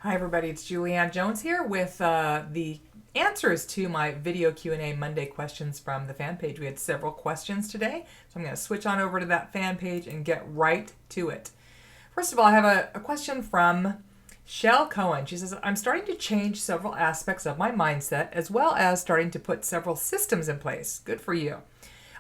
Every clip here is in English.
Hi everybody, it's Julianne Jones here with the answers to my video Q&A Monday questions from the fan page. We had several questions today, so I'm going to switch on over to that fan page and get right to it. First of all, I have a question from Shell Cohen. She says, I'm starting to change several aspects of my mindset as well as starting to put several systems in place. Good for you.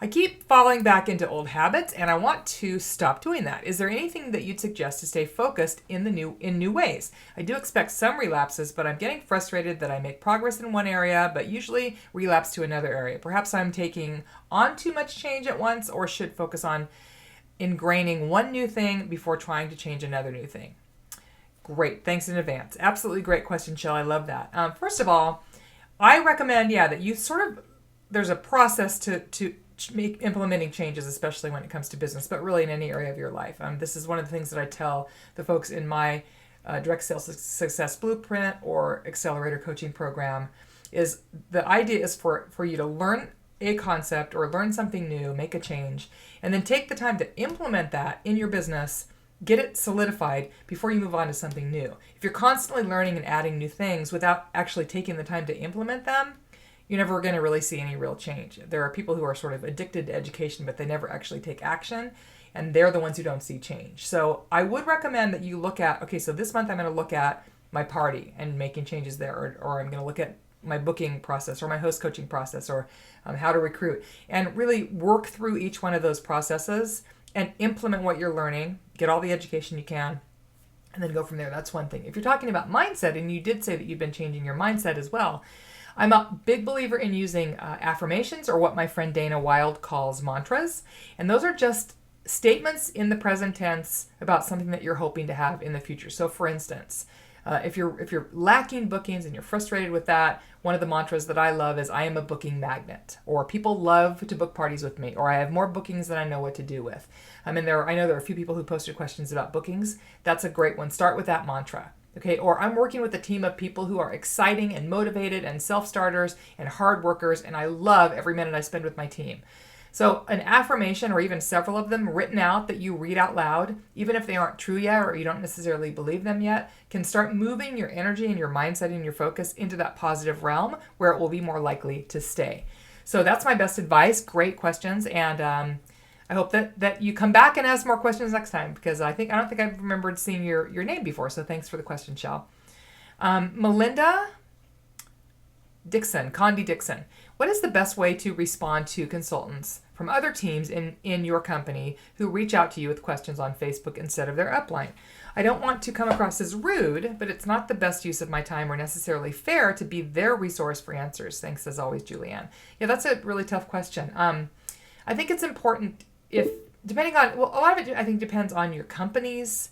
I keep falling back into old habits and I want to stop doing that. Is there anything that you'd suggest to stay focused in new ways? I do expect some relapses, but I'm getting frustrated that I make progress in one area, but usually relapse to another area. Perhaps I'm taking on too much change at once or should focus on ingraining one new thing before trying to change another new thing. Great. Thanks in advance. Absolutely great question, Shell. I love that. First of all, I recommend, that you there's a process to make implementing changes, especially when it comes to business, but really in any area of your life. This is one of the things that I tell the folks in my direct sales success blueprint or accelerator coaching program is the idea is for you to learn a concept or learn something new, make a change, and then take the time to implement that in your business, get it solidified before you move on to something new. If you're constantly learning and adding new things without actually taking the time to implement them, you're never going to really see any real change. There are people who are sort of addicted to education, but they never actually take action, and they're the ones who don't see change. So I would recommend that you look at, okay, so this month I'm going to look at my party and making changes there, or I'm going to look at my booking process or my host coaching process or how to recruit, and really work through each one of those processes and implement what you're learning, get all the education you can, and then go from there. That's one thing. If you're talking about mindset, and you did say that you've been changing your mindset as well, I'm a big believer in using affirmations, or what my friend Dana Wilde calls mantras. And those are just statements in the present tense about something that you're hoping to have in the future. So for instance, if you're lacking bookings and you're frustrated with that, one of the mantras that I love is I am a booking magnet, or people love to book parties with me, or I have more bookings than I know what to do with. I know there are a few people who posted questions about bookings. That's a great one. Start with that mantra. Okay, or I'm working with a team of people who are exciting and motivated and self-starters and hard workers, and I love every minute I spend with my team. So an affirmation, or even several of them written out that you read out loud, even if they aren't true yet or you don't necessarily believe them yet, can start moving your energy and your mindset and your focus into that positive realm where it will be more likely to stay. So that's my best advice. Great questions, and I hope that you come back and ask more questions next time, because I don't think I've remembered seeing your name before. So thanks for the question, Shell. Melinda Dixon, Condi Dixon. What is the best way to respond to consultants from other teams in your company who reach out to you with questions on Facebook instead of their upline? I don't want to come across as rude, but it's not the best use of my time or necessarily fair to be their resource for answers. Thanks as always, Julianne. Yeah, that's a really tough question. I think it's important depending on, a lot of it I think depends on your company's,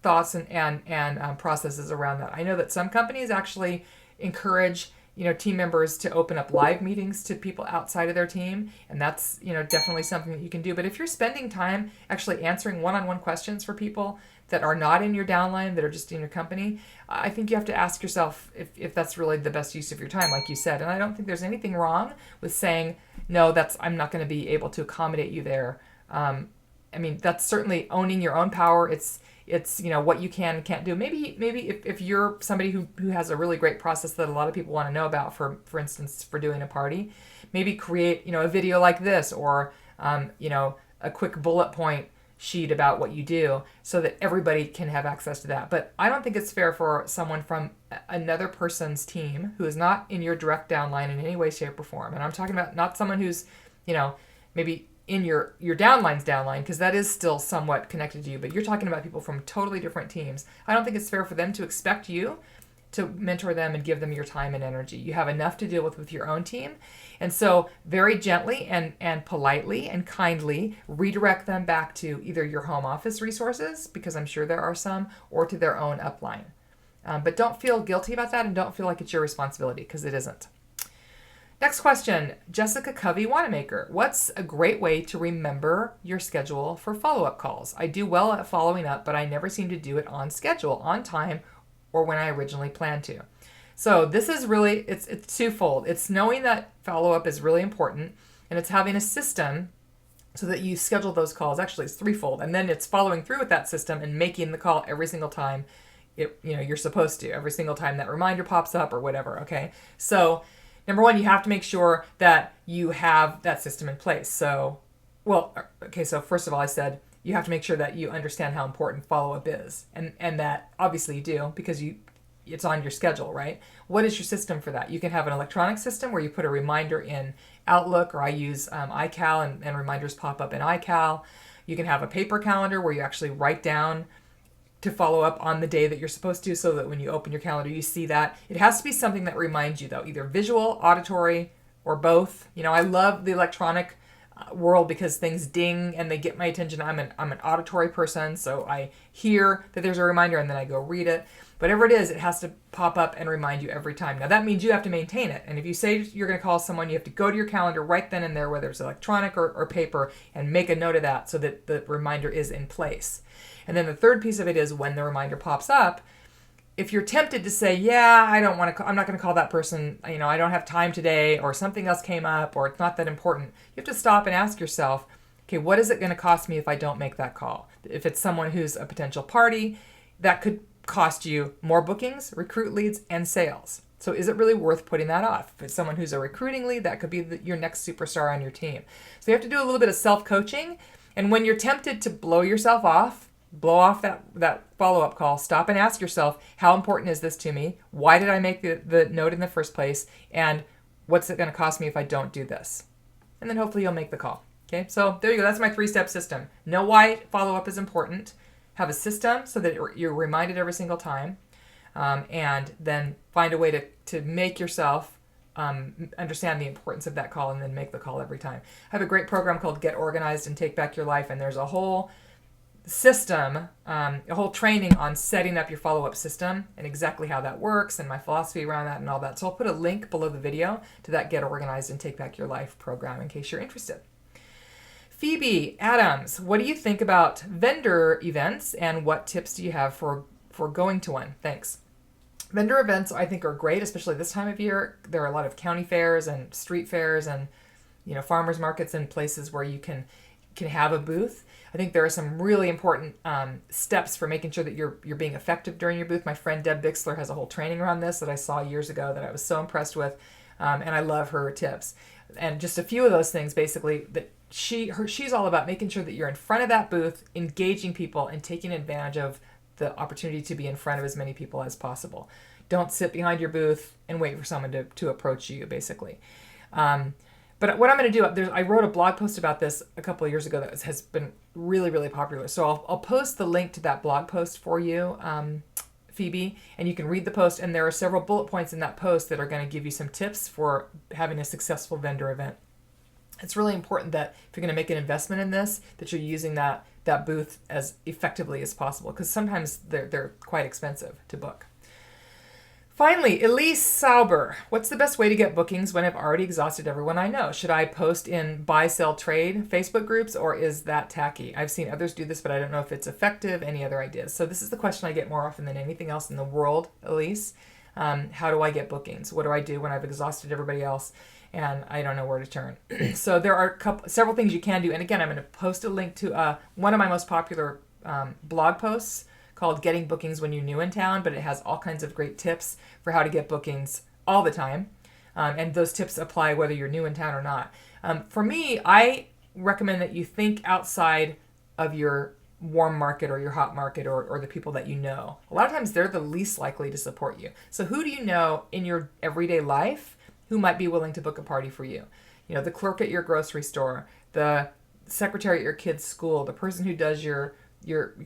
thoughts and processes around that. I know that some companies actually encourage, team members to open up live meetings to people outside of their team. And that's, definitely something that you can do. But if you're spending time actually answering one-on-one questions for people that are not in your downline, that are just in your company, I think you have to ask yourself if that's really the best use of your time, like you said. And I don't think there's anything wrong with saying, no, I'm not going to be able to accommodate you there. That's certainly owning your own power. It's what you can and can't do. Maybe if you're somebody who has a really great process that a lot of people want to know about, for instance, for doing a party, maybe create, a video like this, or, a quick bullet point sheet about what you do so that everybody can have access to that. But I don't think it's fair for someone from another person's team who is not in your direct downline in any way, shape, or form. And I'm talking about not someone who's, maybe in your downline's downline, because that is still somewhat connected to you, but you're talking about people from totally different teams. I don't think it's fair for them to expect you to mentor them and give them your time and energy. You have enough to deal with your own team. And so very gently and politely and kindly redirect them back to either your home office resources, because I'm sure there are some, or to their own upline. But don't feel guilty about that, and don't feel like it's your responsibility, because it isn't. Next question, Jessica Covey Wanamaker. What's a great way to remember your schedule for follow-up calls? I do well at following up, but I never seem to do it on schedule, on time, or when I originally planned to. So this is really, it's twofold. It's knowing that follow-up is really important, and it's having a system so that you schedule those calls. Actually, it's threefold. And then it's following through with that system and making the call every single time you're supposed to, every single time that reminder pops up or whatever, okay? So number one, you have to make sure that you have that system in place. So first of all, I said you have to make sure that you understand how important follow-up is. And that obviously you do, because it's on your schedule, right? What is your system for that? You can have an electronic system where you put a reminder in Outlook, or I use iCal, and reminders pop up in iCal. You can have a paper calendar where you actually write down to follow up on the day that you're supposed to, so that when you open your calendar, you see that. It has to be something that reminds you, though, either visual, auditory, or both. I love the electronic world because things ding and they get my attention. I'm an auditory person, so I hear that there's a reminder and then I go read it. Whatever it is, it has to pop up and remind you every time. Now that means you have to maintain it. And if you say you're going to call someone, you have to go to your calendar right then and there, whether it's electronic or paper, and make a note of that so that the reminder is in place. And then the third piece of it is when the reminder pops up, if you're tempted to say, yeah, I'm not going to call that person, I don't have time today, or something else came up, or it's not that important, you have to stop and ask yourself, okay, what is it going to cost me if I don't make that call? If it's someone who's a potential party, that could cost you more bookings, recruit leads, and sales. So is it really worth putting that off? If it's someone who's a recruiting lead, that could be your next superstar on your team. So you have to do a little bit of self-coaching. And when you're tempted to blow off that follow-up call, stop and ask yourself, how important is this to me? Why did I make the note in the first place? And what's it going to cost me if I don't do this? And then hopefully you'll make the call. Okay, so there you go. That's my 3-step system. Know why follow-up is important. Have a system so that you're reminded every single time. And then find a way to make yourself understand the importance of that call, and then make the call every time. I have a great program called Get Organized and Take Back Your Life, and there's a whole system, a whole training on setting up your follow-up system and exactly how that works and my philosophy around that and all that. So I'll put a link below the video to that Get Organized and Take Back Your Life program in case you're interested. Phoebe Adams, what do you think about vendor events, and what tips do you have for going to one? Thanks. Vendor events I think are great, especially this time of year. There are a lot of county fairs and street fairs and farmers markets and places where you can have a booth. I think there are some really important steps for making sure that you're being effective during your booth. My friend Deb Bixler has a whole training around this that I saw years ago that I was so impressed with, and I love her tips. And just a few of those things, basically, that she's all about making sure that you're in front of that booth, engaging people, and taking advantage of the opportunity to be in front of as many people as possible. Don't sit behind your booth and wait for someone to approach you, basically. But what I'm going to do, I wrote a blog post about this a couple of years ago that has been really, really popular. So I'll post the link to that blog post for you, Phoebe, and you can read the post. And there are several bullet points in that post that are going to give you some tips for having a successful vendor event. It's really important that if you're going to make an investment in this, that you're using that booth as effectively as possible, because sometimes they're quite expensive to book. Finally, Elise Sauber, what's the best way to get bookings when I've already exhausted everyone I know? Should I post in buy, sell, trade Facebook groups, or is that tacky? I've seen others do this, but I don't know if it's effective. Any other ideas? So this is the question I get more often than anything else in the world, Elise. How do I get bookings? What do I do when I've exhausted everybody else and I don't know where to turn? So there are several things you can do. And again, I'm going to post a link to one of my most popular blog posts called Getting Bookings When You're New in Town, but it has all kinds of great tips for how to get bookings all the time. And those tips apply whether you're new in town or not. For me, I recommend that you think outside of your warm market or your hot market or the people that you know. A lot of times they're the least likely to support you. So who do you know in your everyday life who might be willing to book a party for you? The clerk at your grocery store, the secretary at your kid's school, the person who does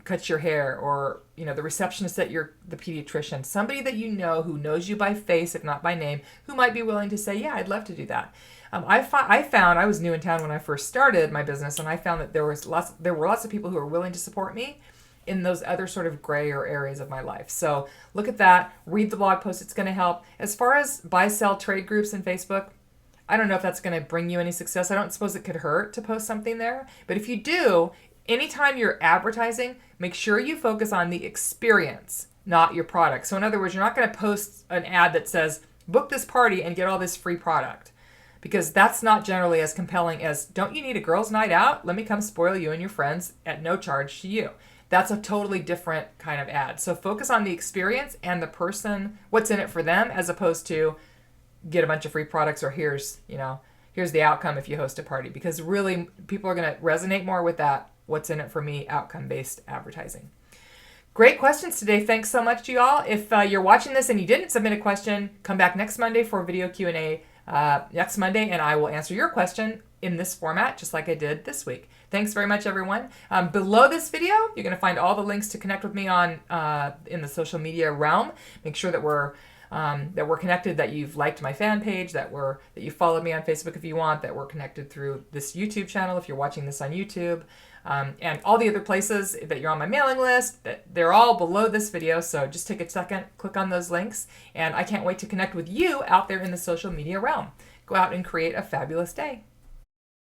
cuts your hair, or the receptionist at the pediatrician, somebody that you know who knows you by face, if not by name, who might be willing to say, yeah, I'd love to do that. I found I was new in town when I first started my business, and I found that there were lots of people who were willing to support me in those other sort of grayer areas of my life. So look at that, read the blog post, it's going to help. As far as buy, sell, trade groups in Facebook, I don't know if that's going to bring you any success. I don't suppose it could hurt to post something there, but if you do, anytime you're advertising, make sure you focus on the experience, not your product. So in other words, you're not going to post an ad that says, book this party and get all this free product. because that's not generally as compelling as, don't you need a girls' night out? Let me come spoil you and your friends at no charge to you. That's a totally different kind of ad. So focus on the experience and the person, what's in it for them, as opposed to get a bunch of free products or here's the outcome if you host a party, because really people are going to resonate more with that what's in it for me outcome-based advertising. Great questions today. Thanks so much to you all. If you're watching this and you didn't submit a question, come back next Monday for a video Q&A next Monday, and I will answer your question in this format, just like I did this week. Thanks very much, everyone. Below this video, you're going to find all the links to connect with me on in the social media realm. Make sure that we're connected, that you've liked my fan page, that you followed me on Facebook if you want, that we're connected through this YouTube channel if you're watching this on YouTube, and all the other places that you're on my mailing list. They're all below this video, so just take a second, click on those links, and I can't wait to connect with you out there in the social media realm. Go out and create a fabulous day.